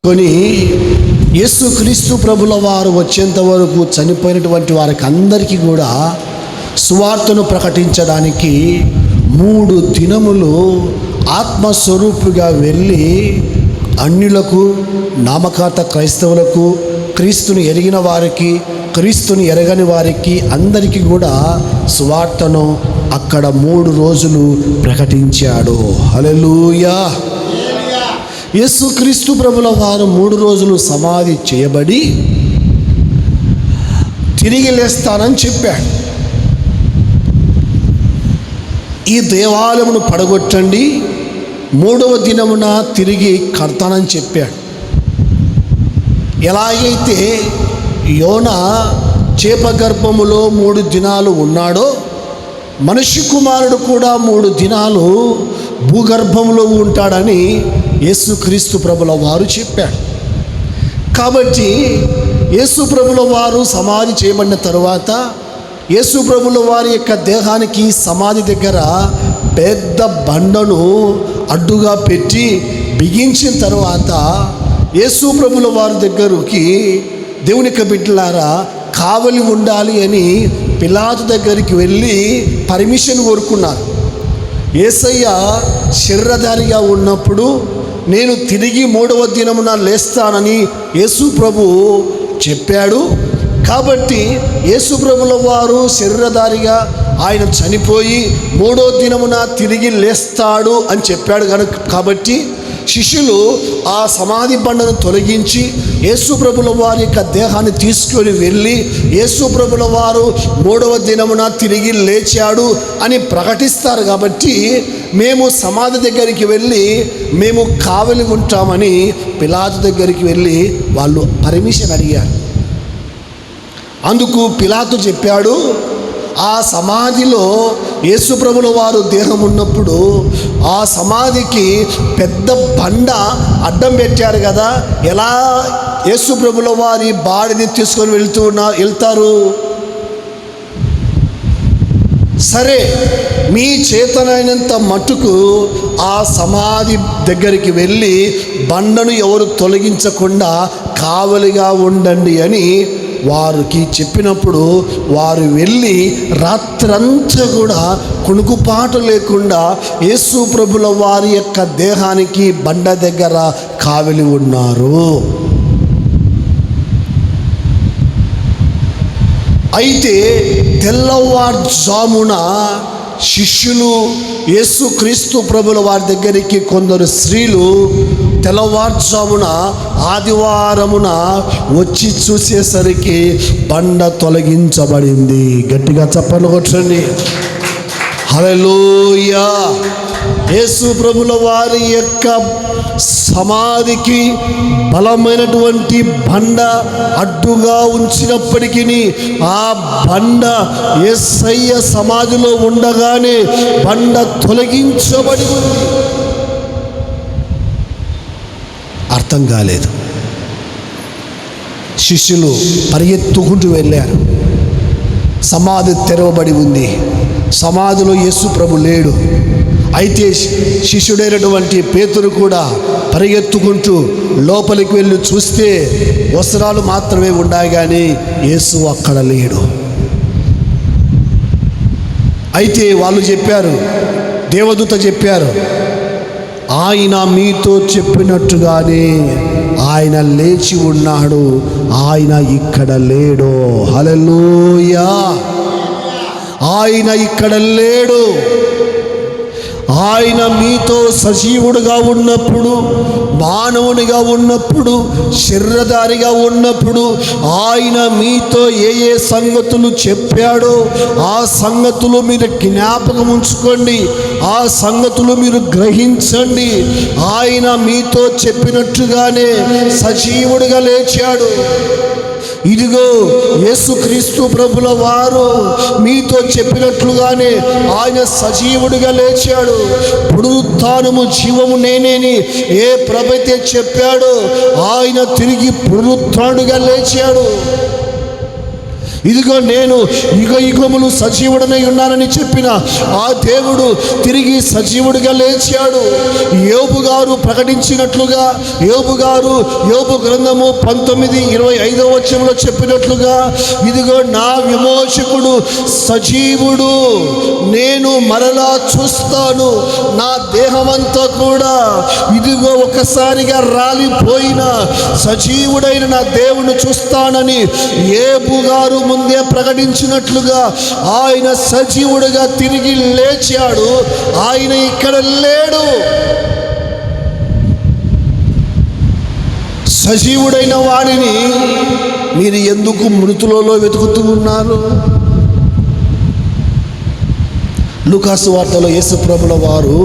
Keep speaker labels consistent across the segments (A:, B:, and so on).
A: కొని యేసుక్రీస్తు ప్రభుల వారు వచ్చేంత వరకు చనిపోయినటువంటి వారికి అందరికీ కూడా సువార్తను ప్రకటించడానికి 3 దినములు ఆత్మస్వరూపిగా వెళ్ళి అన్యులకు, నామకార్థ క్రైస్తవులకు, క్రీస్తుని ఎరిగిన వారికి, క్రీస్తుని ఎరగని వారికి అందరికీ కూడా సువార్తను అక్కడ 3 రోజులు ప్రకటించాడు. హల్లెలూయా. యేసుక్రీస్తు ప్రభుల వారు 3 రోజులు సమాధి చేయబడి తిరిగి లేస్తానని చెప్పాడు. ఈ దేవాలయమును పడగొట్టండి, 3వ దినమున తిరిగి కడతానని చెప్పాడు. ఎలాగైతే యోనా చేప గర్భములో 3 దినాలు ఉన్నాడో, మనిషి కుమారుడు కూడా 3 దినాలు భూగర్భంలో ఉంటాడని యేసుక్రీస్తు ప్రభుల వారు చెప్పాడు. కాబట్టి యేసు ప్రభుల వారు సమాధి చేయబడిన తరువాత యేసు ప్రభుల వారి యొక్క దేహానికి సమాధి దగ్గర పెద్ద బండను అడ్డుగా పెట్టి బిగించిన తర్వాత యేసు ప్రభుల వారి దగ్గరికి దేవుని యొక్క బిడ్డలారా కావలి ఉండాలి అని పిలాతు దగ్గరికి వెళ్ళి పర్మిషన్ కోరుకున్నారు. యేసయ్య శరీరధారిగా ఉన్నప్పుడు నేను తిరిగి 3వ దినమున లేస్తానని యేసు ప్రభు చెప్పాడు. కాబట్టి యేసు ప్రభుల వారు శరీరధారిగా ఆయన చనిపోయి 3వ దినమున తిరిగి లేస్తాడు అని చెప్పాడు కాబట్టి శిష్యులు ఆ సమాధి బండను తొలగించి యేసు ప్రభుల వారి యొక్క దేహాన్ని తీసుకొని వెళ్ళి యేసు ప్రభుల వారు 3వ దినమున తిరిగి లేచాడు అని ప్రకటిస్తారు. కాబట్టి మేము సమాధి దగ్గరికి వెళ్ళి మేము కావలి ఉంటామని పిలాతు దగ్గరికి వెళ్ళి వాళ్ళు పర్మిషన్ అడిగారు. అందుకు పిలాతు చెప్పాడు, ఆ సమాధిలో యేసు ప్రభుల వారు దేహం ఉన్నప్పుడు ఆ సమాధికి పెద్ద బండ అడ్డం పెట్టారు కదా, ఎలా యేసు ప్రభుల వారి బాడీని తీసుకొని వెళ్తారు? సరే, మీ చేతనైనంత మట్టుకు ఆ సమాధి దగ్గరికి వెళ్ళి బండను ఎవరు తొలగించకుండా కావలిగా ఉండండి అని వారికి చెప్పినప్పుడు వారు వెళ్ళి రాత్రంతా కూడా కుణుకుపాటు లేకుండా యేసు ప్రభుల వారి యొక్క దేహానికి బండ దగ్గర కావలి ఉన్నారు. అయితే తెల్లవారుజామున శిష్యులు యేసుక్రీస్తు ప్రభుల వారి దగ్గరికి కొందరు స్త్రీలు తెల్లవారుజామున ఆదివారమున వచ్చి చూసేసరికి బండ తొలగించబడింది. గట్టిగా చప్పట్లు కొట్టండి. హల్లెలూయా. యేసు ప్రభుల వారి యొక్క సమాధికి బలమైనటువంటి బండ అడ్డుగా ఉంచినప్పటికీ ఆ బండ యేసయ్య సమాధిలో ఉండగానే బండ తొలగించబడి ఉంది. అర్థం కాలేదు. శిష్యులు పరిగెత్తుకుంటూ వెళ్ళారు. సమాధి తెరవబడి ఉంది. సమాధిలో యేసు ప్రభు లేడు. అయితే శిష్యుడైనటువంటి పేతురు కూడా పరిగెత్తుకుంటూ లోపలికి వెళ్ళి చూస్తే వస్త్రాలు మాత్రమే ఉన్నాయి, కానీ యేసు అక్కడ లేడు. అయితే వాళ్ళు చెప్పారు, దేవదూత చెప్పారు, ఆయన మీతో చెప్పినట్టుగానే ఆయన లేచి ఉన్నాడు, ఆయన ఇక్కడ లేడు. హల్లెలూయా. ఆయన ఇక్కడ లేడు. ఆయన మీతో సజీవుడుగా ఉన్నప్పుడు, మానవునిగా ఉన్నప్పుడు, శరీరధారిగా ఉన్నప్పుడు ఆయన మీతో ఏ ఏ సంగతులు చెప్పాడో ఆ సంగతులు మీరు జ్ఞాపకం ఉంచుకోండి, ఆ సంగతులు మీరు గ్రహించండి. ఆయన మీతో చెప్పినట్టుగానే సజీవుడిగా లేచాడు. ఇదిగో యేసుక్రీస్తు ప్రభుల వారు మీతో చెప్పినట్లుగానే ఆయన సజీవుడిగా లేచాడు. పునరుత్థానము జీవము నేనేని ఏ ప్రభువైతే చెప్పాడో ఆయన తిరిగి పునరుత్థానుడిగా లేచాడు. ఇదిగో నేను యుగములు సజీవుడనై ఉన్నానని చెప్పిన ఆ దేవుడు తిరిగి సజీవుడిగా లేచాడు. యోబు గారు ప్రకటించినట్లుగా, యోబు గారు యోబు గ్రంథము 19:25 చెప్పినట్లుగా, ఇదిగో నా విమోచకుడు సజీవుడు, నేను మరలా చూస్తాను, నా దేహమంతా కూడా ఇదిగో ఒకసారిగా రాలిపోయిన సజీవుడైన నా దేవుని చూస్తానని యోబు గారు ముందే ప్రకటించినట్లుగా ఆయన సజీవుడిగా తిరిగి లేచాడు. ఆయన ఇక్కడ లేడు. సజీవుడైన వాడిని మీరు ఎందుకు మృతులలో వెతుకుతూ ఉన్నారు? లూకాసు వార్తలో యేసుప్రభుల వారు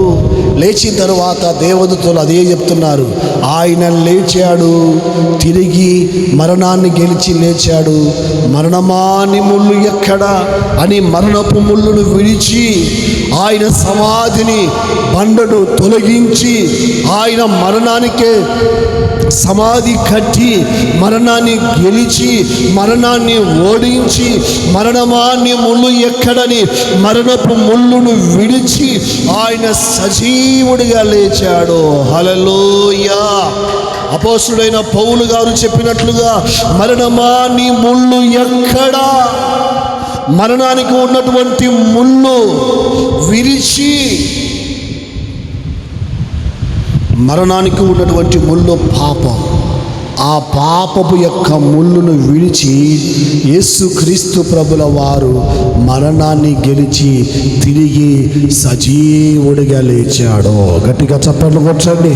A: లేచిన తరువాత దేవదూతలు అదే చెప్తున్నారు, ఆయన లేచాడు, తిరిగి మరణాన్ని గెలిచి లేచాడు. మరణమాని ముళ్ళు ఎక్కడా అని మరణపు ముళ్ళును విడిచి ఆయన సమాధిని బండను తొలగించి ఆయన మరణానికే సమాధి కట్టి మరణాన్ని గెలిచి మరణాన్ని ఓడించి మరణమాన్ని ముళ్ళు ఎక్కడని మరణపు ముళ్ళును విడిచి ఆయన సజీవుడిగా లేచాడు. హల్లెలూయా. అపోస్తుడైన పౌలు గారు చెప్పినట్లుగా మరణమాన్ని ముళ్ళు ఎక్కడా, మరణానికి ఉన్నటువంటి ముళ్ళు విరిచి, మరణానికి ఉన్నటువంటి ముళ్ళు పాపం, ఆ పాపపు యొక్క ముళ్ళును విడిచి యేసుక్రీస్తు ప్రభుల వారు మరణాన్ని గెలిచి తిరిగి సజీవుడిగా లేచాడు. గట్టిగా చప్పట్లు కొట్టండి.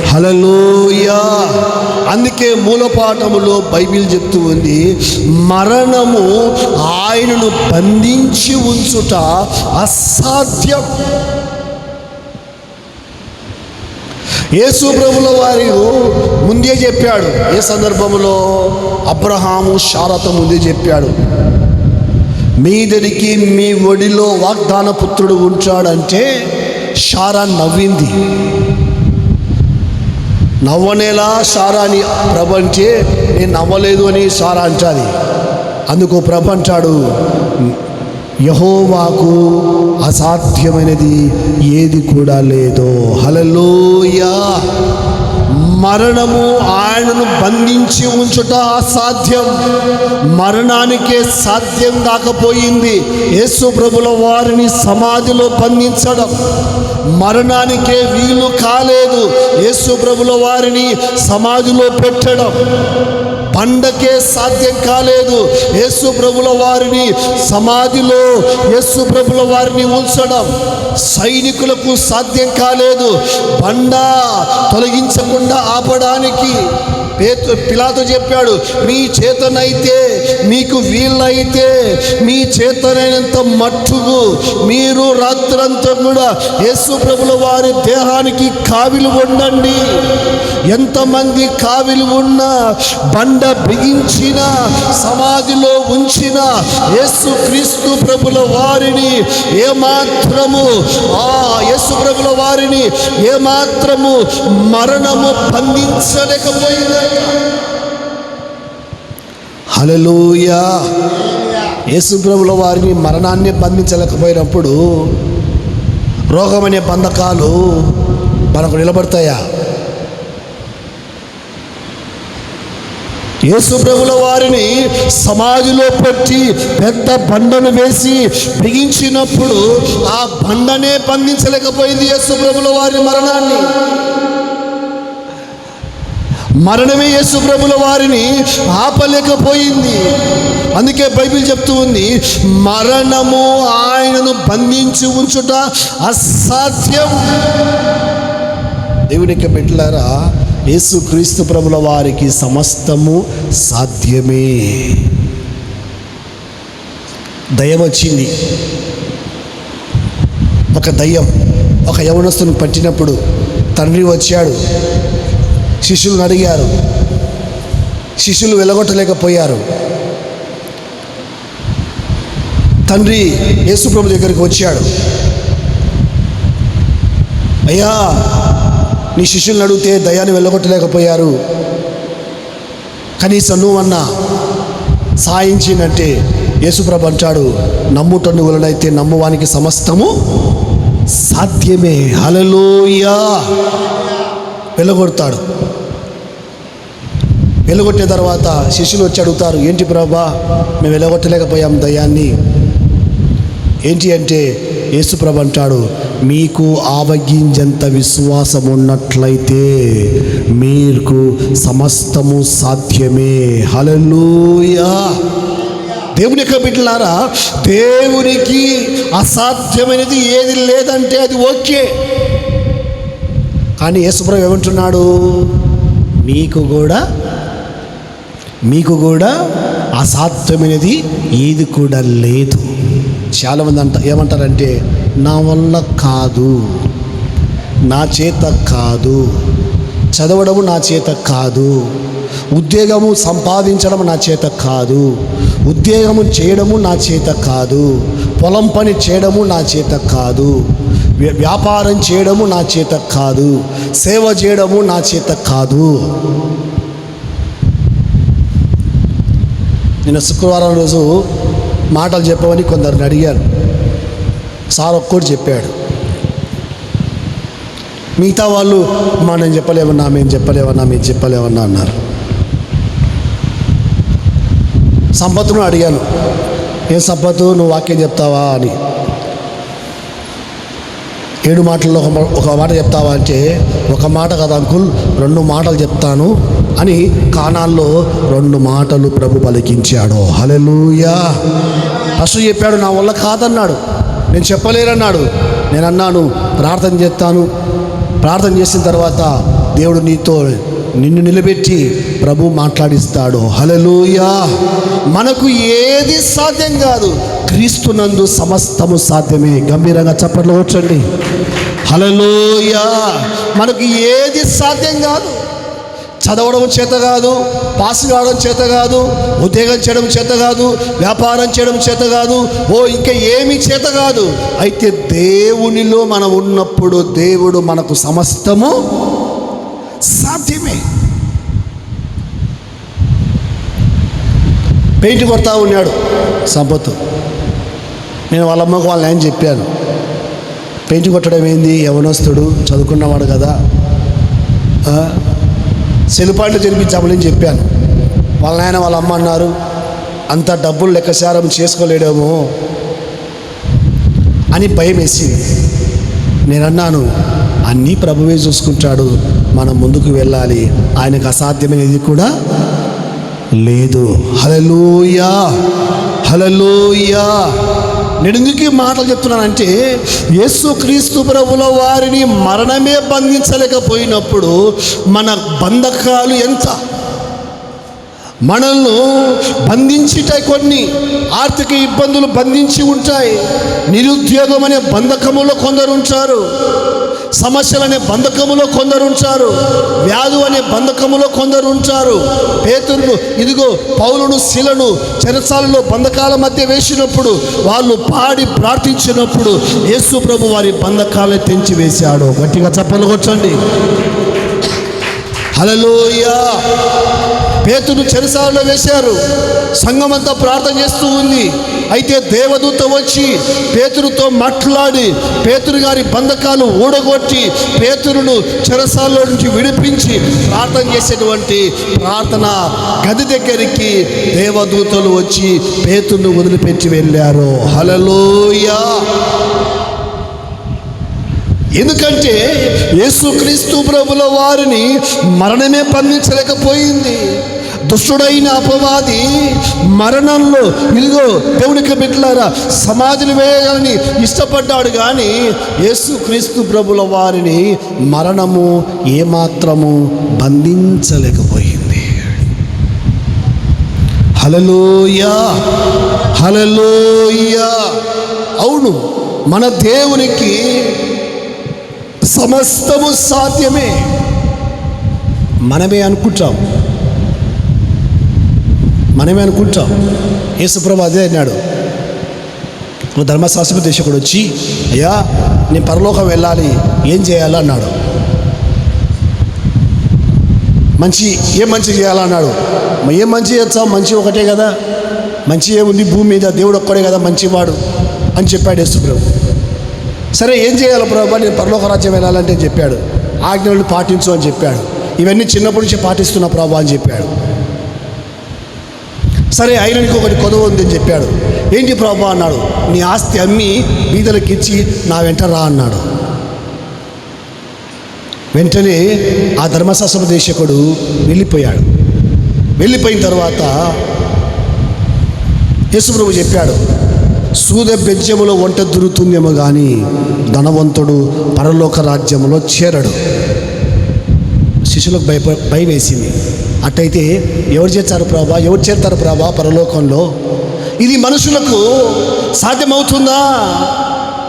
A: హల్లెలూయా. అందుకే మూలపాఠములో బైబిల్ చెప్తూ ఉంది, మరణము ఆయనను బంధించి ఉంచుట అసాధ్యం. యేసు ప్రభుల వారు ముందే చెప్పాడు. ఏ సందర్భంలో? అబ్రహాము శారాతో ముందే చెప్పాడు, మీదరికి మీ ఒడిలో వాగ్దాన పుత్రుడు ఉంచాడంటే శారా నవ్వింది. నవ్వనేలా శారాని ప్రభు అంటే నేను నవ్వలేదు అని శారా అంటాది. అందుకు ప్రభు అంటాడు, యెహోవాకు అసాధ్యమైనది ఏది కూడా లేదు. హల్లెలూయా. మరణము ఆయనను బంధించి ఉంచుట అసాధ్యం. మరణానికే సాధ్యం కాకపోయింది యేసు ప్రభుల వారిని సమాధిలో బంధించడం. మరణానికే వీలు కాలేదు యేసు ప్రభుల వారిని సమాధిలో పెట్టడం. బండకే సాధ్యం కాలేదు యేసు ప్రభుల వారిని సమాధిలో యేసు ప్రభుల వారిని ఉంచడం. సైనికులకు సాధ్యం కాలేదు బండ తొలగించకుండా ఆపడానికి. పిలాతు చెప్పాడు, మీ చేతనైతే, మీకు వీళ్ళైతే మీ చేతనైనంత మట్టుకు మీరు రాత్రంతా కూడా యేసు ప్రభుల వారి దేహానికి కావిలి ఉండండి. ఎంతమంది కావిలి ఉన్నా, బండ బిగించిన, సమాధిలో ఉంచిన యేసు క్రీస్తు ప్రభుల వారిని ఏమాత్రము యేసు ప్రభుల వారిని ఏమాత్రము మరణము బంధించలేకపోయింది. హల్లెలూయా. యేసు ప్రభుల వారిని మరణాన్ని బంధించలేకపోయినప్పుడు రోగం అనే బంధకాలు మనకు నిలబడతాయా? యేసు ప్రభుల వారిని సమాధిలో పెట్టి పెద్ద బండను వేసి బిగించినప్పుడు ఆ బండనే బంధించలేకపోయింది యేసు ప్రభుల వారి మరణాన్ని. మరణమే యేసు ప్రభుల వారిని ఆపలేకపోయింది. అందుకే బైబిల్ చెప్తూ ఉంది, మరణము ఆయనను బంధించి ఉంచుట అసాధ్యం. దేవునికి బిడ్డలారా, యేసు క్రీస్తు ప్రభుల వారికి సమస్తము సాధ్యమే. దయ్యం వచ్చింది. ఒక దయ్యం ఒక యవనస్తుని పట్టినప్పుడు తండ్రి వచ్చాడు. శిష్యులను అడిగారు. శిష్యులు వెలగొట్టలేకపోయారు. తండ్రి యేసు ప్రభు దగ్గరికి వచ్చాడు. అయ్యా, నీ శిష్యులను అడిగితే దయ్యాన్ని వెళ్ళగొట్టలేకపోయారు, కనీసం నువ్వన్నా సాయించిందంటే యేసుప్రభు అంటాడు, నమ్ముటను వలనైతే నమ్మువానికి సమస్తము సాధ్యమే. హల్లెలూయా. వెళ్ళగొడతాడు. వెళ్ళగొట్టిన తర్వాత శిష్యులు వచ్చి అడుగుతారు, ఏంటి ప్రభా మేము వెళ్ళగొట్టలేకపోయాం దయ్యాన్ని, ఏంటి అంటే యేసుప్రభు అంటాడు, మీకు ఆవగింజంత విశ్వాసం ఉన్నట్లయితే మీకు సమస్తము సాధ్యమే. హల్లెలూయా. దేవుని యొక్క బిడ్డలారా, దేవునికి అసాధ్యమైనది ఏది లేదంటే అది ఓకే. కానీ యేసుప్రభు ఏమంటున్నాడు, మీకు కూడా అసాధ్యమైనది ఏది కూడా లేదు. చాలామంది ఏమంటారంటే, నా వల్ల కాదు, నా చేత కాదు, చదవడము నా చేత కాదు, ఉద్యోగము సంపాదించడం నా చేత కాదు, ఉద్యోగము చేయడము నా చేత కాదు, పొలం పని చేయడము నా చేత కాదు, వ్యాపారం చేయడము నా చేత కాదు, సేవ చేయడము నా చేత కాదు. నేను శుక్రవారం రోజు మాటలు చెప్పమని కొందరిని అడిగాను. సార్ ఒక్కటి చెప్పాడు. మిగతా వాళ్ళు నేను చెప్పలేమన్నా అన్నారు. సంపత్తును అడిగాను, ఏం సంపత్తు నువ్వు వాక్యం చెప్తావా అని. 7 మాటల్లో ఒక మాట చెప్తావా అంటే, ఒక మాట కదా అంకుల్, 2 మాటలు చెప్తాను అని కానాల్లో 2 మాటలు ప్రభు పలికించాడు. హల్లెలూయా. ఫస్ట్ చెప్పాడు, నా వల్ల కాదన్నాడు, నేను చెప్పలేనన్నాడు. నేను అన్నాను, ప్రార్థన చేస్తాను, ప్రార్థన చేసిన తర్వాత దేవుడు నిన్ను నిలబెట్టి ప్రభు మాట్లాడిస్తాడు. హల్లెలూయా. మనకు ఏది సాధ్యం కాదు, క్రీస్తునందు సమస్తము సాధ్యమే. గంభీరంగా చప్పట్లు కొట్టండి. హల్లెలూయా. మనకు ఏది సాధ్యం కాదు. చదవడం చేత కాదు, పాస్ కావడం చేత కాదు, ఉద్యోగం చేయడం చేత కాదు, వ్యాపారం చేయడం చేత కాదు, ఇంకా ఏమీ చేత కాదు. అయితే దేవునిలో మనం ఉన్నప్పుడు దేవుడు మనకు సమస్తము సాధ్యమే. పెయింట్ కొడతా ఉన్నాడు సంపత్తు. నేను వాళ్ళ అమ్మకు వాళ్ళని చెప్పాను, పెయింట్ కొట్టడం ఏంది, యవనస్తుడు చదువుకున్నవాడు కదా, సెలుపాట్లు జరిపించామని చెప్పాను. వాళ్ళ నాయన వాళ్ళ అమ్మ అన్నారు, అంత డబ్బులు లెక్కసారం చేసుకోలేడేమో అని భయం వేసింది. నేను అన్నాను, అన్నీ ప్రభువే చూసుకుంటాడు, మనం ముందుకు వెళ్ళాలి, ఆయనకు అసాధ్యమైనది కూడా లేదు. హల్లెలూయా. హల్లెలూయా. నేను ఎందుకు ఈ మాటలు చెప్తున్నానంటే, యేసుక్రీస్తు ప్రభుల వారిని మరణమే బంధించలేకపోయినప్పుడు మన బంధకాలు ఎంత, మనల్ని బంధించుటాయి. కొన్ని ఆర్థిక ఇబ్బందులు బంధించి ఉంటాయి. నిరుద్యోగం అనే బంధకములో కొందరు ఉంటారు, సమస్యలు అనే బంధకములో కొందరు ఉంటారు, వ్యాధు అనే బంధకములో కొందరు ఉంటారు. పేతురును, ఇదిగో పౌలును, శీలను చెరసాలలో బంధకాల మధ్య వేసినప్పుడు, వాళ్ళు పాడి ప్రార్థించినప్పుడు యేసు ప్రభు వారి బంధకాలను తెంచి వేశాడు. గట్టిగా చప్పలు కొట్టండి. హల్లెలూయా. పేతురు చెరసాలలో వేశారు, సంఘమంతా ప్రార్థన చేస్తూ ఉంది. అయితే దేవదూత వచ్చి పేతురుతో మాట్లాడి పేతురు గారి బంధకాలు ఊడగొట్టి పేతురును చెరసాలలో నుంచి విడిపించి ప్రార్థన చేసేటువంటి ప్రార్థన గది దగ్గరికి దేవదూతలు వచ్చి పేతురును వదిలిపెట్టి వెళ్ళారు. హల్లెలూయా. ఎందుకంటే యేసుక్రీస్తు ప్రభుల వారిని మరణమే బంధించలేకపోయింది. దుష్టుడైన అపవాది మరణంలో, ఇదిగో దేవునికి బిడ్డలారా, సమాధిని వేయాలని ఇష్టపడ్డాడు. కానీ యేసుక్రీస్తు ప్రభుల వారిని మరణము ఏమాత్రము బంధించలేకపోయింది. హల్లెలూయా. హల్లెలూయా. అవును, మన దేవునికి సమస్తము సాధ్యమే. మనమే అనుకుంటాం. యేసుప్రభు అదే అన్నాడు. ధర్మశాస్త్ర దేశకుడు వచ్చి, అయ్యా నేను పరలోకం వెళ్ళాలి, ఏం చేయాలి అన్నాడు. ఏం మంచి చేయాలన్నాడు. ఏం మంచి చేస్తాం, మంచి ఒకటే కదా, మంచి ఏముంది భూమి మీద, దేవుడు ఒక్కడే కదా మంచివాడు అని చెప్పాడు యేసు ప్రభు. సరే ఏం చేయాలి ప్రభు, నేను పరలోక రాజ్యం వెళ్ళాలంటే చెప్పాడు. ఆజ్ఞలను పాటించు అని చెప్పాడు. ఇవన్నీ చిన్నప్పటి నుంచి పాటిస్తున్నా ప్రభు అని చెప్పాడు. సరే ఆయనకి ఒకటి కొదవ ఉందని చెప్పాడు. ఏంటి ప్రభు అన్నాడు. నీ ఆస్తి అమ్మి బీదలకు ఇచ్చి నా వెంట రా అన్నాడు. వెంటనే ఆ ధర్మశాస్త్రోపదేశకుడు వెళ్ళిపోయాడు. వెళ్ళిపోయిన తర్వాత యేసుప్రభు చెప్పాడు, సూద బెజ్జములో వంట దొరుకుతుందేమో కానీ ధనవంతుడు పరలోక రాజ్యంలో చేరడు. శిష్యులకు భయం వేసింది. అట్టయితే ఎవరు చేస్తారు ప్రభా, ఎవరు చేరుతారు ప్రభా పరలోకంలో? ఇది మనుషులకు సాధ్యమవుతుందా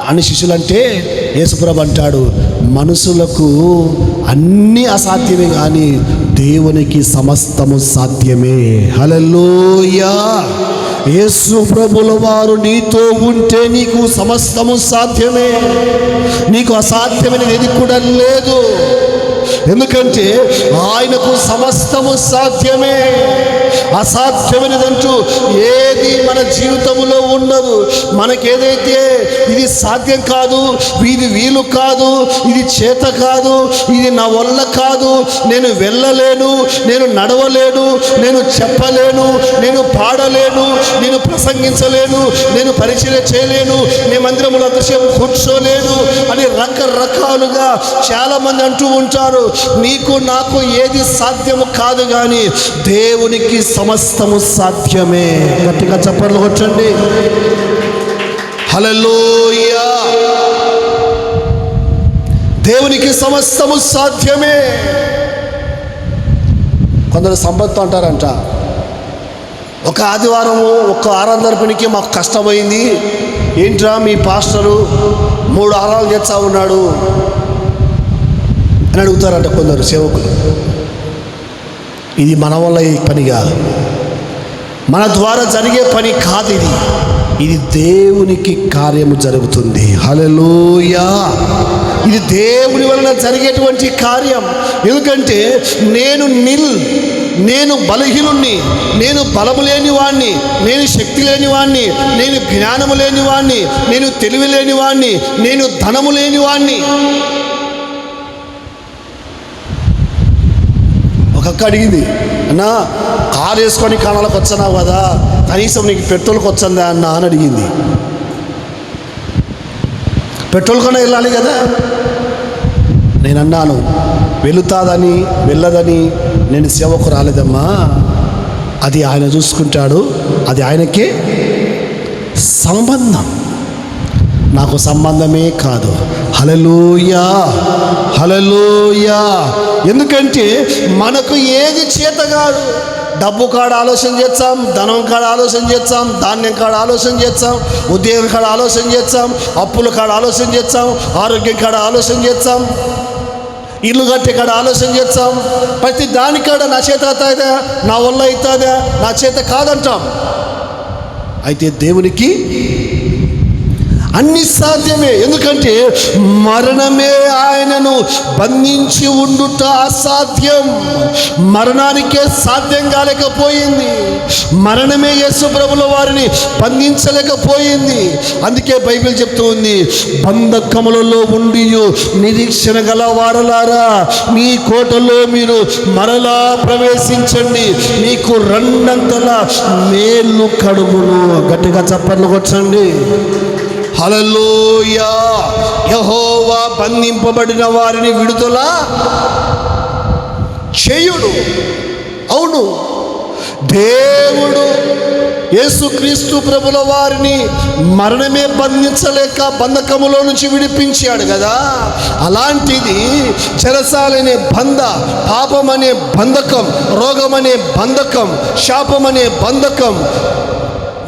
A: అని శిష్యులంటే యేసుప్రభు అంటాడు, మనుషులకు అన్నీ అసాధ్యమే కానీ దేవునికి సమస్తము సాధ్యమే. హల్లెలూయా. యేసు ప్రభుల వారు నీతో ఉంటే నీకు సమస్తము సాధ్యమే. నీకు అసాధ్యమైనది ఏది కూడా లేదు. ఎందుకంటే ఆయనకు సమస్తము సాధ్యమే. అసాధ్యమైనదంటూ ఏది మన జీవితంలో ఉండదు. మనకేదైతే ఇది సాధ్యం కాదు, ఇది వీలు కాదు, ఇది చేత కాదు, ఇది నా వల్ల కాదు, నేను వెళ్ళలేను, నేను నడవలేను, నేను చెప్పలేను, నేను పాడలేను, నేను ప్రసంగించలేను, నేను పరిచయం చేయలేను, నేను మందిరంలో అంతసేపు కూర్చోలేను అని రకరకాలుగా చాలామంది అంటూ ఉంటారు. నీకు నాకు ఏది సాధ్యము కాదు కానీ దేవునికి సమస్తము సాధ్యమే. గట్టిగా చప్పట్లు కొట్టండి. హల్లెలూయా. దేవునికి సమస్తము సాధ్యమే. కొందరు సంపత్తు అంటారంట, ఒక ఆదివారము ఒక ఆరాధన పనికి మాకు కష్టమైంది, ఏంట్రా మీ పాస్టరు 3 ఆరాధనలు చేస్తా ఉన్నాడు అని అడుగుతారంట కొందరు సేవకులు. ఇది మన వల్ల ఈ పని కాదు, మన ద్వారా జరిగే పని కాదు. ఇది దేవునికి కార్యము జరుగుతుంది. హల్లెలూయా. ఇది దేవుని వలన జరిగేటువంటి కార్యం. ఎందుకంటే నేను బలహీనుణ్ణి, నేను బలము లేని వాణ్ణి, నేను శక్తి లేని వాణ్ణి, నేను జ్ఞానము లేని వాణ్ణి, నేను తెలివి లేని వాణ్ణి, నేను ధనము లేని వాణ్ణి. ఒక్కొక్క అడిగింది, అన్నా కారు వేసుకొని కాణాలకు వచ్చానావు కదా, కనీసం నీకు పెట్రోల్కి వచ్చిందా అన్నా అని అడిగింది. పెట్రోల్ కన్నా వెళ్ళాలి కదా. నేను అన్నాను, వెళుతాదని వెళ్ళదని నేను సేవకు రాలేదమ్మా, అది ఆయన చూసుకుంటాడు, అది ఆయనకే సంబంధం, నాకు సంబంధమే కాదు. హల్లెలూయా. హల్లెలూయా. ఎందుకంటే మనకు ఏది చేత కాదు. డబ్బు కాడ ఆలోచన చేస్తాం, ధనం కాడ ఆలోచన చేస్తాం, ధాన్యం కాడ ఆలోచన చేస్తాం, ఉద్యోగం కాడ ఆలోచన చేస్తాం, అప్పుల కాడ ఆలోచన చేస్తాం, ఆరోగ్యం కాడ ఆలోచన చేస్తాం, ఇల్లు కట్టే కాడ ఆలోచన చేస్తాం. ప్రతి దానికాడ నా చేత అవుతుందా, నా వల్ల అవుతుందా, నా చేత కాదంటాం. అయితే దేవునికి అన్ని సాధ్యమే. ఎందుకంటే మరణమే ఆయనను బంధించి ఉండుట అసాధ్యం. మరణానికే సాధ్యం కాలేకపోయింది. మరణమే యేసు ప్రభుల వారిని బంధించలేకపోయింది. అందుకే బైబిల్ చెప్తూ ఉంది, బంధకములలో ఉండి నిరీక్షణ గల వారలారా మీ కోటలో మీరు మరలా ప్రవేశించండి, మీకు 2 మేలు కడుగును. గట్టిగా చప్పట్లు కొట్టండి. హల్లెలూయా. యెహోవా బంధింపబడిన వారిని విడుదల చేయుడు. అవును, దేవుడు యేసుక్రీస్తు ప్రభుల వారిని మరణమే బంధించలేక బంధకములో నుంచి విడిపించాడు కదా. అలాంటిది చెరసాలనే పాపం అనే బంధకం, రోగం అనే బంధకం, శాపం అనే బంధకం,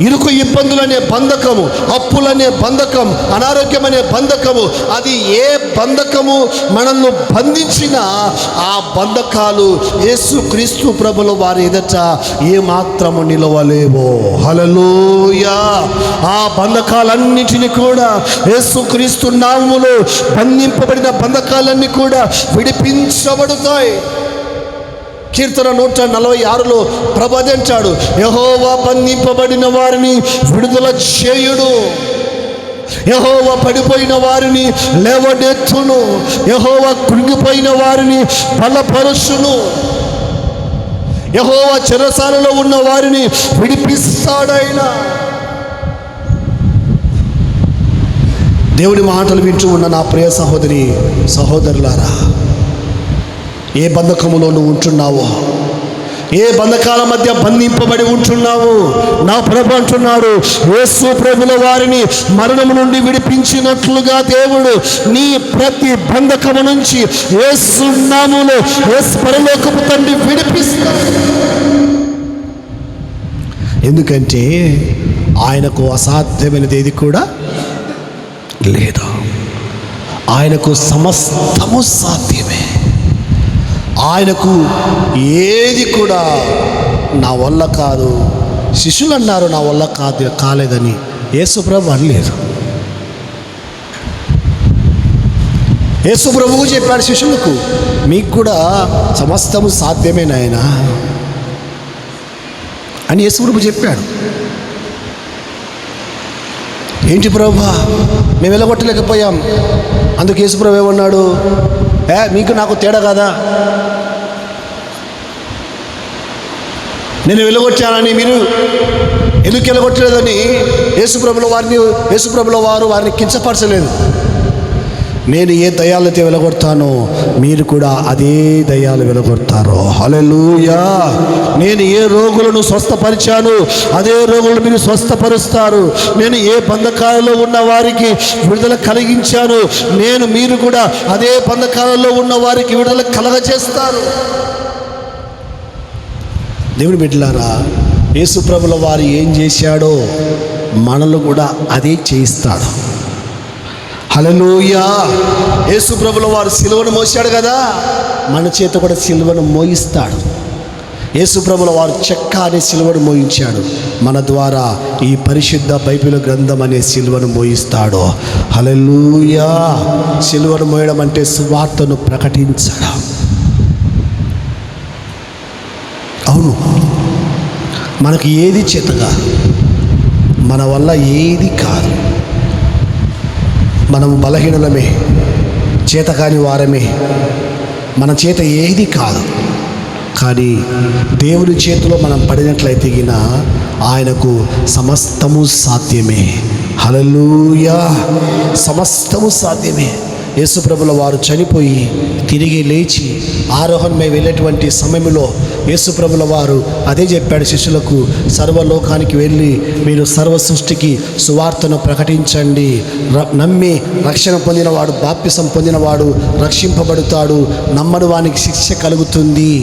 A: ఇరుకు ఇబ్బందులనే బంధకము, అప్పులనే బంధకం, అనారోగ్యం అనే బంధకము, అది ఏ బంధకము మనల్ని బంధించినా ఆ బంధకాలు యేసుక్రీస్తు ప్రభుల వారి ఎదుట ఏమాత్రము నిలవలేవో. హల్లెలూయా. ఆ బంధకాలన్నిటినీ కూడా యేసుక్రీస్తు నామములో బంధింపబడిన బంధకాలన్నీ కూడా విడిపించబడతాయి. కీర్తన 146లో ప్రభు అదే అంటాడు, యెహోవా బంధింపబడిన వారిని విడుదల చేయుడు, యెహోవా పడిపోయిన వారిని లేవనెత్తును, యెహోవా కృంగిపోయిన వారిని బలపరుచును, యెహోవా చెరసాలలో ఉన్న వారిని విడిపిస్తాడైనా. దేవుని మాటలు వింటూ ఉన్న నా ప్రియ సహోదరి సహోదరులారా, ఏ బంధకములో నువ్వు ఉంటున్నావో, ఏ బంధకాల మధ్య బంధింపబడి ఉంటున్నావు, నా ప్రభు అంటున్నాడు, యేసు ప్రభుల వారిని మరణము నుండి విడిపించినట్లుగా దేవుడు నీ ప్రతి బంధకము నుంచి యేసు నామములో యేసు పరలోకపు తండ్రి విడిపిస్తాడు. ఎందుకంటే ఆయనకు అసాధ్యమైనది ఏది కూడా లేదు. ఆయనకు సమస్తము సాధ్యమే. ఆయనకు ఏది కూడా నా వల్ల కాదు. శిష్యులు అన్నారు నా వల్ల కాలేదని, యేసుప్రభు అనలేదు. యేసుప్రభువు చెప్పాడు శిష్యులకు, మీకు కూడా సమస్తము సాధ్యమే నాయనా అని యేసుప్రభు చెప్పాడు. ఏంటి ప్రభువా, మేము వెళ్ళగొట్టలేకపోయాం. అందుకు యేసుప్రభు ఏమన్నాడు, మీకు నాకు తేడా కదా, నేను వెళ్ళగొట్టానని మీరు ఎందుకు వెళ్ళగొట్టలేదని యేసుప్రభుల వారు వారిని కించపరచలేదు. నేను ఏ దయ్యాలైతే వెలగొడతానో మీరు కూడా అదే దయ్యాలు వెలగొడతారు. హల్లెలూయా. నేను ఏ రోగులను స్వస్థపరిచాను అదే రోగులను మీరు స్వస్థపరుస్తారు. నేను ఏ బంధకాలలో ఉన్న వారికి విడుదల కలిగించాను మీరు కూడా అదే బంధకాలలో ఉన్న వారికి విడుదల కలగజేస్తారు. దేవుని బిడ్డలారా, యేసుప్రభుల వారు ఏం చేశాడో మనల్ని కూడా అదే చేయిస్తాడు. హల్లెలూయా. యేసుప్రభుల వారు సిలువను మోసాడు కదా, మన చేత కూడా సిలువను మోయిస్తాడు. యేసుప్రభుల వారు చెక్క అనే సిలువను మోయించాడు, మన ద్వారా ఈ పరిశుద్ధ బైబిల్ గ్రంథం అనే సిలువను మోయిస్తాడు. హల్లెలూయా. సిలువను మోయడం అంటే సువార్తను ప్రకటించడం. అవును, మనకు ఏది చేతగా, మన వల్ల ఏది కాదు, మనం బలహీనలమే, చేతకాని వారమే, మన చేత ఏది కాదు. కానీ దేవుని చేతిలో మనం పడినట్లయితే గిన ఆయనకు సమస్తము సాధ్యమే. హల్లెలూయా. సమస్తము సాధ్యమే. యేసుప్రభుల వారు చనిపోయి తిరిగి లేచి ఆరోహణమై వెళ్ళేటువంటి సమయంలో యేసుప్రభుల వారు అదే చెప్పాడు శిష్యులకు, సర్వలోకానికి వెళ్ళి మీరు సర్వ సృష్టికి సువార్తను ప్రకటించండి. నమ్మి రక్షణ పొందినవాడు, బాప్తిసం పొందినవాడు రక్షింపబడతాడు, నమ్మని వానికి శిక్ష కలుగుతుంది.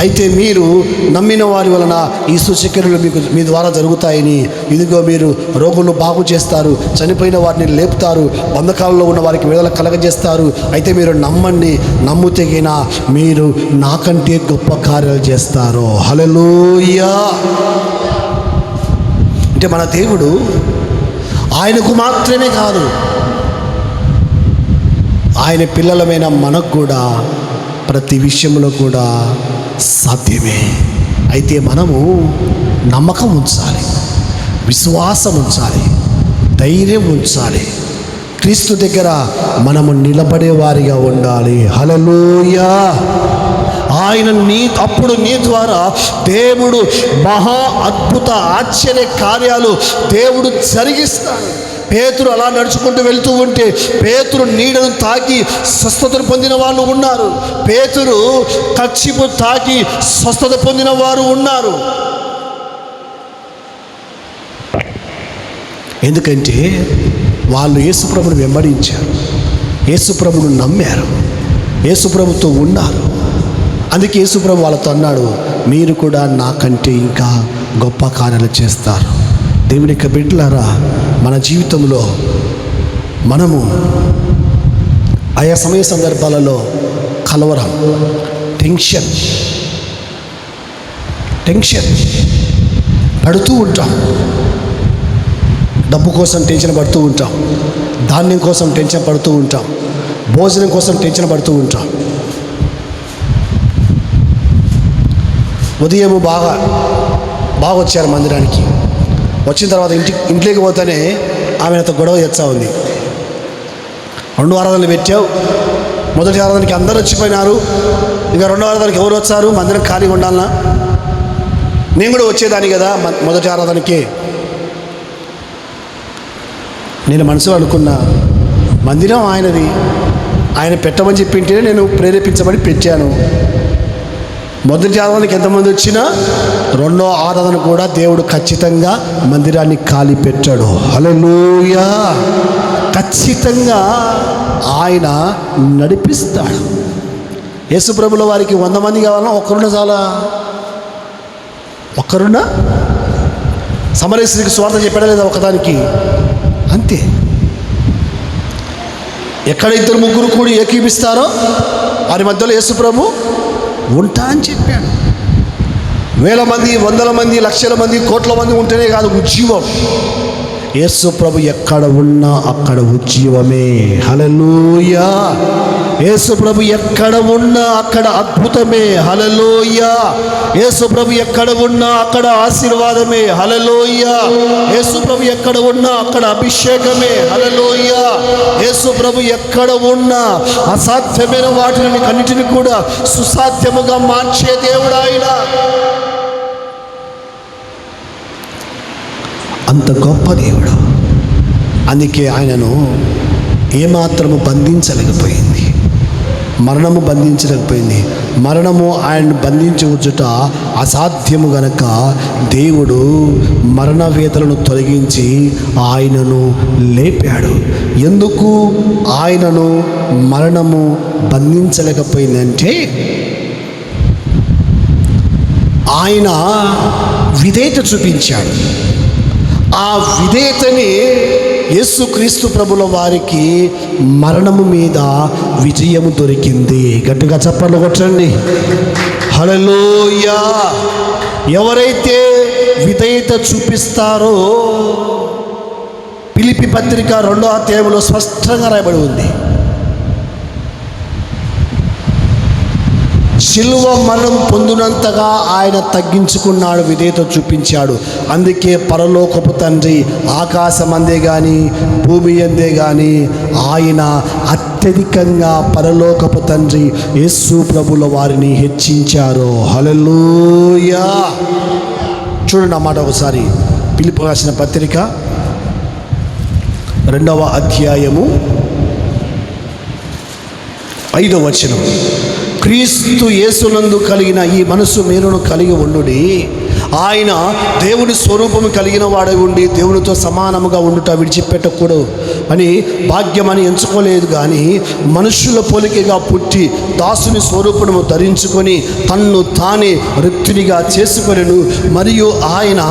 A: అయితే మీరు నమ్మిన వారి వలన ఈ సూచక్రియలు మీ ద్వారా జరుగుతాయని, ఇదిగో మీరు రోగులను బాగు చేస్తారు, చనిపోయిన వారిని లేపుతారు, బంధకాలలో ఉన్న వారికి విడుదల కలగజేస్తారు. అయితే మీరు నమ్మండి, నమ్ముతేగినా మీరు నాకంటే గొప్ప కార్యాలు చేస్తారు. హల్లెలూయా. అంటే మన దేవుడు ఆయనకు మాత్రమే కాదు, ఆయన పిల్లలమైన మనకు కూడా ప్రతి విషయంలో కూడా సాధ్యమే. అయితే మనము నమ్మకం ఉంచాలి, విశ్వాసం ఉంచాలి, ధైర్యం ఉంచాలి, క్రీస్తు దగ్గర మనము నిలబడే వారిగా ఉండాలి. హల్లెలూయా. ఆయన అప్పుడు నీ ద్వారా దేవుడు మహా అద్భుత ఆశ్చర్య కార్యాలు దేవుడు జరిగిస్తాడు. పేతురు అలా నడుచుకుంటూ వెళ్తూ ఉంటే పేతురు నీడను తాకి స్వస్థతను పొందిన వాళ్ళు ఉన్నారు, పేతురు కచ్చిపు తాకి స్వస్థత పొందిన వారు ఉన్నారు. ఎందుకంటే వాళ్ళు యేసుప్రభుని వెంబడించారు, యేసుప్రభుని నమ్మారు, యేసుప్రభుతో ఉన్నారు. అందుకే యేసుప్రభు వాళ్ళతో అన్నాడు, మీరు కూడా నాకంటే ఇంకా గొప్ప కార్యాలు చేస్తారు. దేవుని యొక్క బిడ్డలారా, మన జీవితంలో మనము ఆయా సమయ సందర్భాలలో కలవరం, టెన్షన్ పడుతూ ఉంటాం. డబ్బు కోసం టెన్షన్ పడుతూ ఉంటాం, ధాన్యం కోసం టెన్షన్ పడుతూ ఉంటాం, భోజనం కోసం టెన్షన్ పడుతూ ఉంటాం. ఉదయం బాగా వచ్చారు మందిరానికి. వచ్చిన తర్వాత ఇంట్లోకి పోతేనే ఆమె నాతో గొడవ చేస్తూ ఉంది. 2 ఆరాధనలు పెట్టావు, మొదటి ఆరాధనకి అందరూ వచ్చిపోయినారు, ఇంకా 2వ ఆరాధనకి ఎవరు వచ్చారు? మందిరం ఖాళీగా ఉండాలనా? నేను కూడా వచ్చేదాన్ని కదా మొదటి ఆరాధనకి. నేను మనసులో అనుకున్నా, మందిరం ఆయనది, ఆయన పెట్టమని చెప్పింటేనే నేను ప్రేరేపించబడి పెట్టాను. మొదటి ఆరాధనకి ఎంతమంది వచ్చినా 2వ ఆరాధన కూడా దేవుడు ఖచ్చితంగా మందిరాన్ని ఖాళీ పెట్టాడు. హల్లెలూయా! ఖచ్చితంగా ఆయన నడిపిస్తాడు. యేసుప్రభుల వారికి 100 మంది కావాలన్నా ఒక్కరున్న చాలా? ఒక్కరున్నా సమరయ స్త్రీకి స్వార్థ చెప్పాడా లేదా? ఒకదానికి అంతే. ఎక్కడ 2-3 కూడి ఏకీపిస్తారో వారి మధ్యలో యేసుప్రభు ఉంటా అని చెప్పాడు. 1000 మంది, 100 మంది, లక్షల మంది, కోట్ల మంది ఉంటేనే కాదు ఉజ్జీవం. యేసు ప్రభు ఎక్కడ ఉన్నా అక్కడ ఉజ్జీవమే. హల్లెలూయా! యేసు ప్రభు ఎక్కడ ఉన్నా అక్కడ అద్భుతమే. హల్లెలూయా! యేసు ప్రభు ఎక్కడ ఉన్నా అక్కడ ఆశీర్వాదమే. హల్లెలూయా! యేసు ప్రభు ఎక్కడ ఉన్నా అక్కడ అభిషేకమే. హల్లెలూయా! యేసు ప్రభు ఎక్కడ ఉన్నా అసాధ్యమైన వాటిని అన్నిటిని కూడా సుసాధ్యముగా మార్చే దేవుడు ఆయన. అంత గొప్ప దేవుడు. అందుకే ఆయనను ఏమాత్రము బంధించలేకపోయింది, మరణము బంధించలేకపోయింది. మరణము ఆయనను బంధించవచ్చుట అసాధ్యము గనక దేవుడు మరణ వేదనను తొలగించి ఆయనను లేపాడు. ఎందుకు ఆయనను మరణము బంధించలేకపోయిందంటే ఆయన విధేయత చూపించాడు. ఆ విధేయతని యేసుక్రీస్తు ప్రభుల వారికి మరణము మీద విజయము దొరికింది. గట్టిగా చప్పట్లు కొట్టండి. హల్లెలూయా! ఎవరైతే విధేయత చూపిస్తారో ఫిలిప్పీ పత్రిక 2వ అధ్యాయంలో స్పష్టంగా రాయబడి ఉంది. శిలువ మరణం పొందినంతగా ఆయన తగ్గించుకున్నాడు, విధేయత చూపించాడు. అందుకే పరలోకపు తండ్రి ఆకాశమందే కానీ భూమి అందే కానీ ఆయన అత్యధికంగా పరలోకపు తండ్రి యేసు ప్రభుల వారిని హెచ్చించారు. హల్లెలూయా! చూడండి అన్నమాట ఒకసారి. ఫిలిప్పీ రాసిన పత్రిక 2వ అధ్యాయము 5వ వచనం. క్రీస్తు యేసునందు కలిగిన ఈ మనసు మీరును కలిగి ఉండుడి. ఆయన దేవుని స్వరూపము కలిగిన వాడై ఉండి దేవునితో సమానముగా ఉండుట విడిచిపెట్టకూడదు అని భాగ్యమని ఎంచుకోలేదు, కానీ మనుషుల పోలికగా పుట్టి దాసుని స్వరూపము ధరించుకొని తన్ను తానే రిక్తునిగా చేసుకొనెను. మరియు ఆయన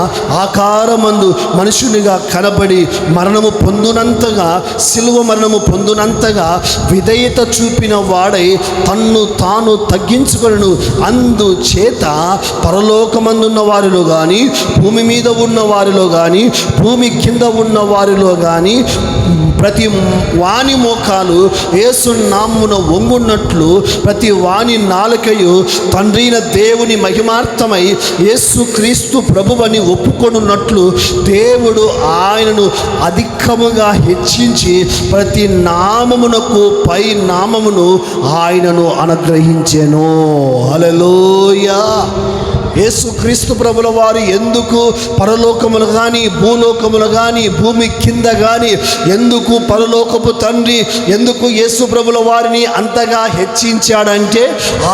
A: ఆకారమందు మనుషునిగా కనబడి మరణము పొందునంతగా, శిలువ మరణము పొందునంతగా విధేయత చూపిన వాడై తన్ను తాను తగ్గించుకొనెను. అందుచేత పరలోకమందున్న వారిలో కానీ భూమి మీద ఉన్న వారిలో కానీ భూమి కింద ఉన్న వారిలో కానీ ప్రతి వాని మోకాలు యేసు నామమున వంగున్నట్లు ప్రతి వాని నాలుకయు తండ్రైన దేవుని మహిమార్థమై యేసు క్రీస్తు ప్రభువని ఒప్పుకొనున్నట్లు దేవుడు ఆయనను అధికముగా హెచ్చించి ప్రతి నామమునకు పై నామమును ఆయనను అనుగ్రహించెను. హల్లెలూయా! యేసుక్రీస్తు ప్రభుల వారు ఎందుకు పరలోకములు కానీ భూలోకములు కానీ భూమి కింద కానీ ఎందుకు పరలోకపు తండ్రి ఎందుకు యేసు ప్రభుల వారిని అంతగా హెచ్చించాడంటే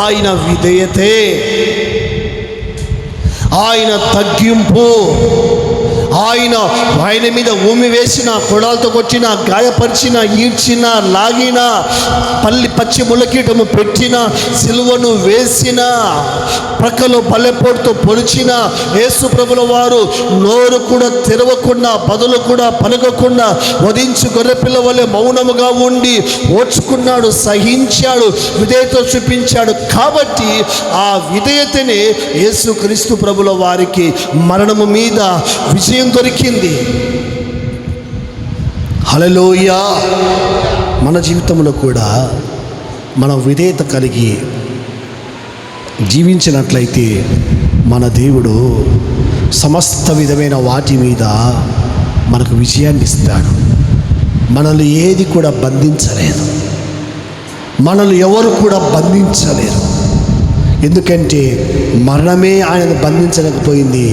A: ఆయన విధేయతే, ఆయన తగ్గింపు. ఆయన మీద ఊమి వేసిన, కొడాలతో కొట్టిన, గాయపరిచిన, ఈడ్చిన, లాగిన, పచ్చి ముళ్ళకీటము పెట్టిన, సిలువను వేసిన, ప్రక్కలో పల్లెపోటుతో పొడిచిన యేసు ప్రభుల వారు నోరు కూడా తెరవకుండా, బదులు కూడా పలకకుండా వధించి గొర్రెపిల్ల వలె మౌనముగా ఉండి ఓర్చుకున్నాడు, సహించాడు, విధేయత చూపించాడు. కాబట్టి ఆ విధేయతనే యేసుక్రీస్తు ప్రభుల వారికి మరణము మీద విజయం దొరికింది. హల్లెలూయా! మన జీవితంలో కూడా మనం విధేయత కలిగి జీవించినట్లయితే మన దేవుడు సమస్త విధమైన వాటి మీద మనకు విజయాన్ని ఇస్తాడు. మనల్ని ఏది కూడా బంధించలేదు, మనల్ని ఎవరు కూడా బంధించలేరు. ఎందుకంటే మరణమే ఆయనను బంధించలేకపోయింది.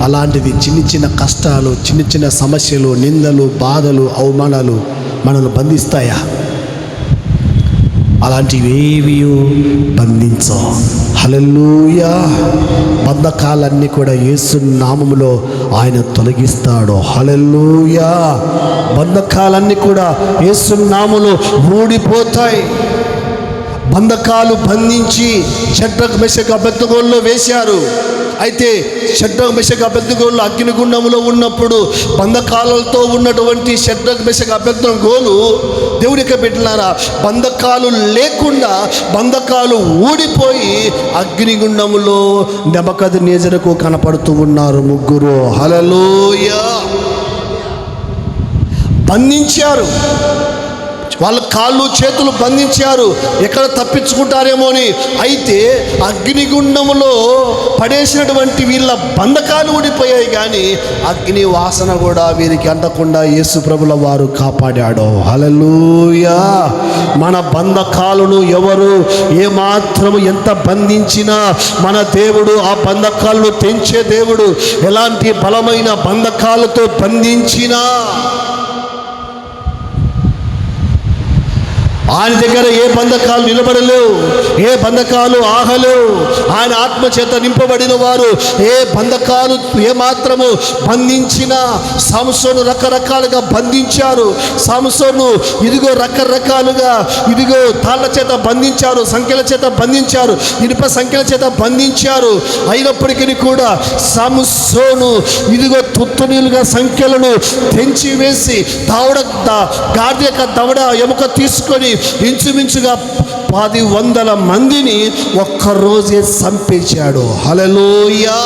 A: అలాంటిది చిన్న చిన్న కష్టాలు, చిన్న చిన్న సమస్యలు, నిందలు, బాధలు, అవమానాలు మనల్ని బంధిస్తాయా? అలాంటివి ఏవి బంధించవు. హల్లెలూయా. బంధకాలన్నీ కూడా యేసు నామములో ఆయన తొలగిస్తాడు. హల్లెలూయా. బంధకాలన్నీ కూడా యేసు నామములో ఊడిపోతాయి. బంధకాలు బంధించి షడ్రక్ మెషక్ అబేద్నెగోల్లో వేశారు. అయితే షడ్రక్ మెషక్ అబేద్నెగోలు అగ్నిగుండంలో ఉన్నప్పుడు బంధకాలతో ఉన్నటువంటి షడ్రక్ మెషక్ అబేద్నెగోలు దేవుడి యొక్క బిడ్డలారా, బంధకాలు లేకుండా బంధకాలు ఊడిపోయి అగ్నిగుండములో నెబుకద్నెజరుకు కనపడుతూ ఉన్నారు ముగ్గురు. హల్లెలూయా. బంధించారు, వాళ్ళ కాళ్ళు చేతులు బంధించారు, ఎక్కడ తప్పించుకుంటారేమో అని. అయితే అగ్నిగుండములో పడేసినటువంటి వీళ్ళ బంధకాలు ఊడిపోయాయి, కానీ అగ్ని వాసన కూడా వీరికి అంటకుండా యేసు ప్రభుల వారు కాపాడాడు. హల్లెలూయా. మన బంధకాలను ఎవరు ఏమాత్రము ఎంత బంధించినా మన దేవుడు ఆ బంధకాలను తెంచే దేవుడు. ఎలాంటి బలమైన బంధకాలతో బంధించినా ఆయన దగ్గర ఏ బంధకాలు నిలబడలేవు, ఏ బంధకాలు ఆగలేవు. ఆయన ఆత్మచేత నింపబడిన వారు ఏ బంధకాలు ఏమాత్రము బంధించినా, సంసోను రకరకాలుగా బంధించారు. సంసోను ఇదిగో రకరకాలుగా ఇదిగో తాళ్ళ చేత బంధించారు, సంఖ్యల చేత బంధించారు, ఇనుప సంఖ్యల చేత బంధించారు. అయినప్పటికీ కూడా సంసోను ఇదిగో తుత్తనీలుగా సంఖ్యలను తెంచి వేసి గాడిద యొక్క దవడ ఎముక తీసుకొని ఇంచుమించుగా 10,000 మందిని ఒక్కరోజే చంపేశాడు. హల్లెలూయా.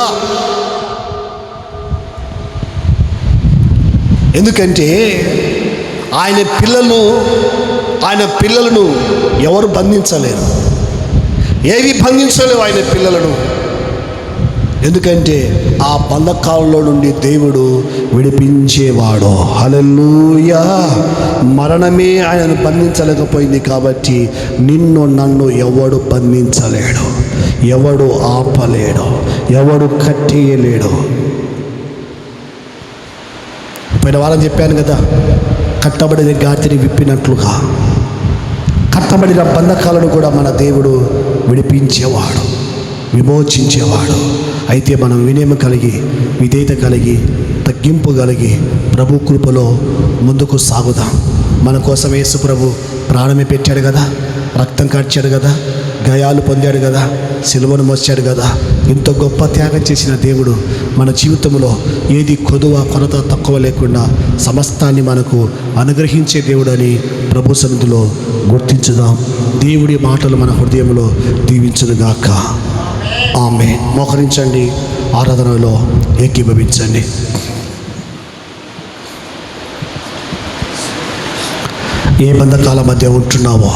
A: ఎందుకంటే ఆయన పిల్లలను ఎవరు బంధించలేరు, ఏవి బంధించలేవు ఆయన పిల్లలను. ఎందుకంటే ఆ బంధకాలలో నుండి దేవుడు విడిపించేవాడు. హల్లెలూయా. మరణమే ఆయనను బంధించలేకపోయింది కాబట్టి నిన్ను నన్ను ఎవడు బంధించలేడు, ఎవడు ఆపలేడు, ఎవడు కట్టేయలేడు. పోయిన వారం చెప్పాను కదా, కట్టబడిన గాడిని విప్పినట్లుగా కట్టబడిన బంధకాలను కూడా మన దేవుడు విడిపించేవాడు, విమోచించేవాడు. అయితే మనం వినయం కలిగి, విధేయత కలిగి, తగ్గింపు కలిగి ప్రభు కృపలో ముందుకు సాగుదాం. మన కోసం యేసు ప్రభు ప్రాణమే పెట్టాడు కదా, రక్తం కార్చాడు కదా, గాయాలు పొందాడు కదా, సిలువను మోసాడు కదా. ఇంత గొప్ప త్యాగం చేసిన దేవుడు మన జీవితంలో ఏది కొరత తక్కువ లేకుండా సమస్తాన్ని మనకు అనుగ్రహించే దేవుడని ప్రభు సన్నిధిలో గుర్తించుదాం. దేవుడి మాటలు మన హృదయంలో దీవించునుగాక. ఆమేన్. మోకరించండి, ఆరాధనలో ఏకీభవించండి. ఏ బంధకాల మధ్య ఉంటున్నావో,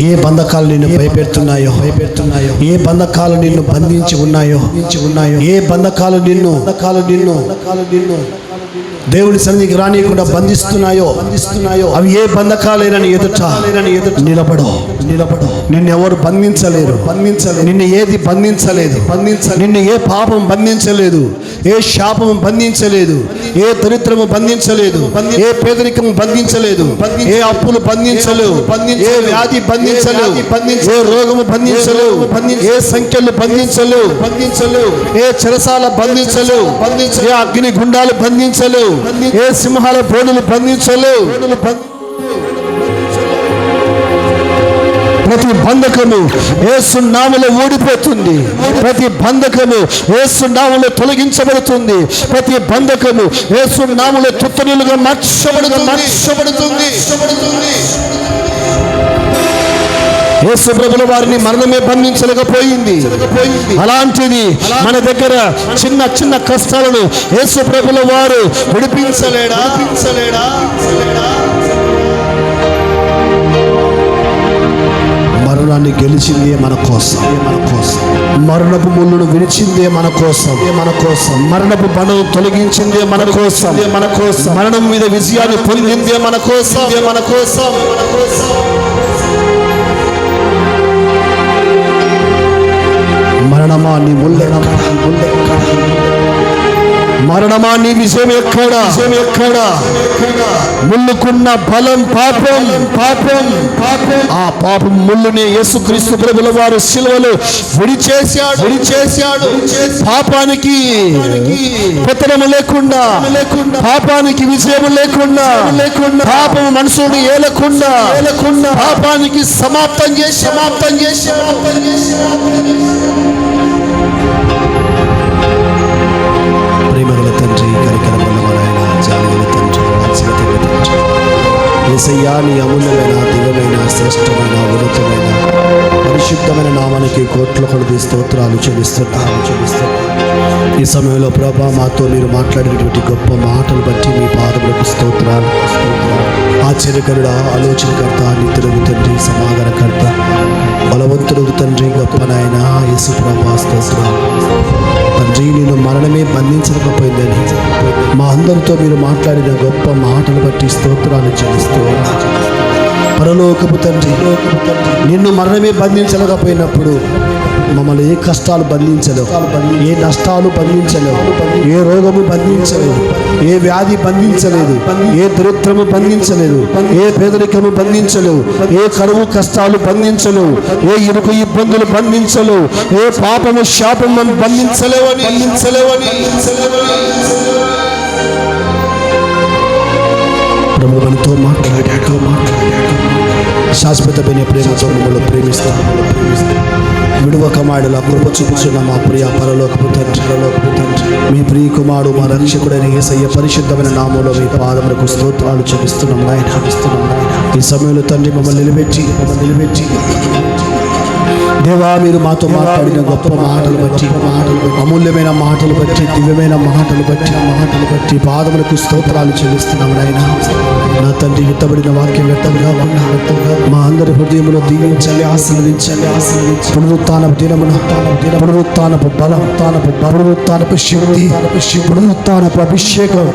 A: ఏ బంధకాలు నిన్ను భయపెడుతున్నాయో, ఏ బంధకాలు నిన్ను బంధించి ఉన్నాయో, ఏ బంధకాలు నిన్ను దేవుని సన్నిధికి రానియకుండా బంధిస్తున్నాయో, అవి ఏ బంధకాలైనని ఎదుట నిలబడు. నిన్నెవరు బంధించలేరు. నిన్ను ఏది బంధించలేదు. నిన్ను ఏ పాపం బంధించలేదు, ఏ శాపము బంధించలేదు, ఏ దరిద్రము బంధించలేదు, ఏ పేదరికము బంధించలేదు, ఏ అప్పులు బంధించలేవు, ఏ వ్యాధి బంధించలేవు, ఏ రోగము బంధించలేవు, ఏ సంఖ్యలు బంధించలేవు, ఏ చెరసాల బంధించలేవు, ఏ అగ్ని గుండాలు బంధించలేవు, ఏ సింహాల బోనులు బంధించలేవు. ప్రతి బంధకము యేసు నామములో ఊడిపోతుంది. ప్రతి బంధకము యేసు నామములో తొలగించబడుతుంది. ప్రతి బంధకము యేసు నామములో తుత్తనీలుగా మార్చబడుతుంది. యేసు ప్రభుల వారిని మరణమే బంధించలేకపోయింది. అలాంటిది మన దగ్గర చిన్న చిన్న కష్టాలను యేసు ప్రభుల వారు విడిపించలేడా? మరణ మరణాన్ని గెలిచిందే మన కోసం, మరణపు ముళ్ళును విరిచిందే మన కోసం, మరణపు బండను తొలగించిందే మన కోసం, మరణం మీద విజయాన్ని పొందిందే మన కోసం. మరణమా నీ ముళ్ళెక్కడ, మరణమా నీ విజయం ఎక్కడ? ముళ్ళుకున్న బలం పాపం. ఆ పాపం ముళ్ళునే యేసుక్రీస్తు ప్రభుల వారు సిలువలో విడిచేశాడు. పాపానికి పతనము లేకుండా, పాపానికి విజయం లేకుండా, పాపం మనసును ఏలకుండా, పాపానికి సమాప్తం చేసి ప్రేమగల తండ్రి, కనికరముల వారైన జాలిగల తండ్రి, వాత్సల్యతల తండ్రి, యేసయ్యా నీ అమూల్యమైన, దివ్యమైన, శ్రేష్టమైన, ఉన్నతమైన, పరిశుద్ధమైన నామానికి కోట్ల కొలది స్తోత్రాలు చెల్లిస్తున్నాను. ఈ సమయంలో ప్రభా మాతో మీరు మాట్లాడినటువంటి గొప్ప మాటలు బట్టి మీ పాదములకు స్తోత్రాలు. ఆశ్చర్యకరుడ, ఆలోచనకర్త, నిత్యుడు తండ్రి, సమాధానకర్త, బలవంతుడు తండ్రి, గొప్ప నాయన యేసు ప్రభా స్తోత్రాలు. తండ్రి, నేను మరణమే బంధించకపోయిందని మా అందరితో మీరు మాట్లాడిన గొప్ప మాటలు బట్టి స్తోత్రాలు చెల్లిస్తూ పరలోకపు తండ్రి, నిన్ను మరణమే బంధించలేకపోయినప్పుడు మమ్మల్ని ఏ కష్టాలు బంధించలేవు, ఏ నష్టాలు బంధించలేవు, ఏ రోగము బంధించలేదు, ఏ వ్యాధి బంధించలేదు, ఏ దరిద్రము బంధించలేదు, ఏ పేదరికము బంధించలేవు, ఏ కరువు కష్టాలు బంధించలేవు, ఏ ఇరుకు ఇబ్బందులు బంధించలేవు, ఏ పాపము శాపము బంధించలేవని ప్రభు మనతో మాట్లాడాడు. శాశ్వతమైన ప్రేమతో మమ్మల్ని ప్రేమిస్తాను. విడువక మాడల కృప చూపుచున్న మా ప్రియ పరలోకపు తండ్రి, మీ ప్రియ కుమారుడు మా రక్షకుడైన యేసయ్య పరిశుద్ధమైన నామములో మీ పాదములకు స్తోత్రాలు చెల్లిస్తున్నాం నాయన. ఈ సమయంలో తండ్రి మమ్మల్ని నిలబెట్టి దేవా, మీరు మాతో మాట్లాడిన గొప్ప మాటలు బట్టి, అమూల్యమైన మాటలు బట్టి, దివ్యమైన మాటలు బట్టి పాదములకు స్తోత్రాలు చెల్లిస్తున్నాం నాయన. నా తండ్రి, విత్తబడిన వాక్యం వ్యర్థంగా మా అందరి హృదయంలో దీవించండి, ఆశీర్వదించండి. పునరుత్థానపు దినమున, పునరుత్థానపు బలం, పునరుత్థానపు శక్తి, పునరుత్థానపు అభిషేకం,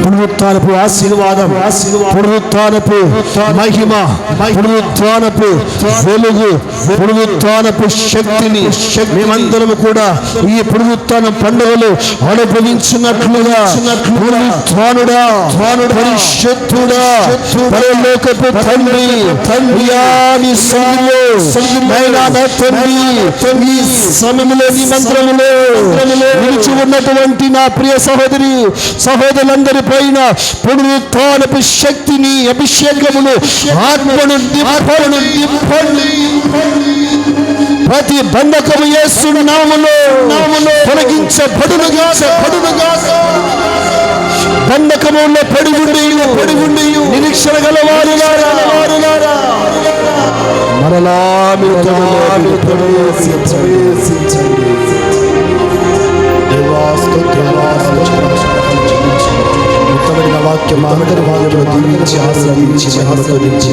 A: పునరుత్థానపు ఆశీర్వాదం, పునరుత్థానపు మహిమ, పునరుత్థానపు వెలుగు, పునరుత్థానపు శక్తిని మేమందరము కూడా ఈ పునరుత్థాన పండుగలు అనుభవించినట్లుగా పునరుత్థానుడా, పరిశుద్ధుడా, పరలోకపు తండ్రి, నీ సమయంలో నీ మంత్రములో నిలిచి ఉన్నటువంటి నా ప్రియ సహోదరులందరి పైన పునరుత్థానపు శక్తిని, అభిషేకమును, ఆత్మను నింపండి. ప్రతి బంధకము యేసు నామములో తొలగించబడునుగా. బంధకములో పడి ఉండి నిరీక్షణ గల వారులారా మరలా ప్రవేశించండి. ఉత్తమైన వాక్యం అందరి వారిలో దీవించి ఆశ్రయించి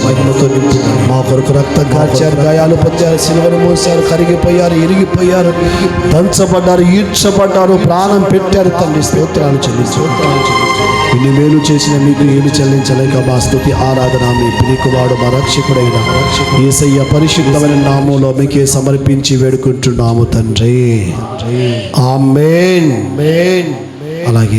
A: మహిమతో నింపి మా కొరకు రక్త కార్చారు, గాయాలు పొందారు, సిలువను మోసారు, కరిగిపోయారు, ఇరిగిపోయారు, దంచబడ్డారు, ఈడ్చబడ్డారు, ప్రాణం పెట్టారు. తండ్రి స్తోత్రాలు చెల్లించు. ఇన్ని మేలు చేసిన మీకు ఏమి చెల్లించలేక మా స్తుతి ఆరాధన మీ ప్రియకుమారుడు మా రక్షకుడైన యేసయ్య పరిశుద్ధమైన నామములో మీకే సమర్పించి వేడుకుంటున్నాము తండ్రి. ఆమేన్. అలాగే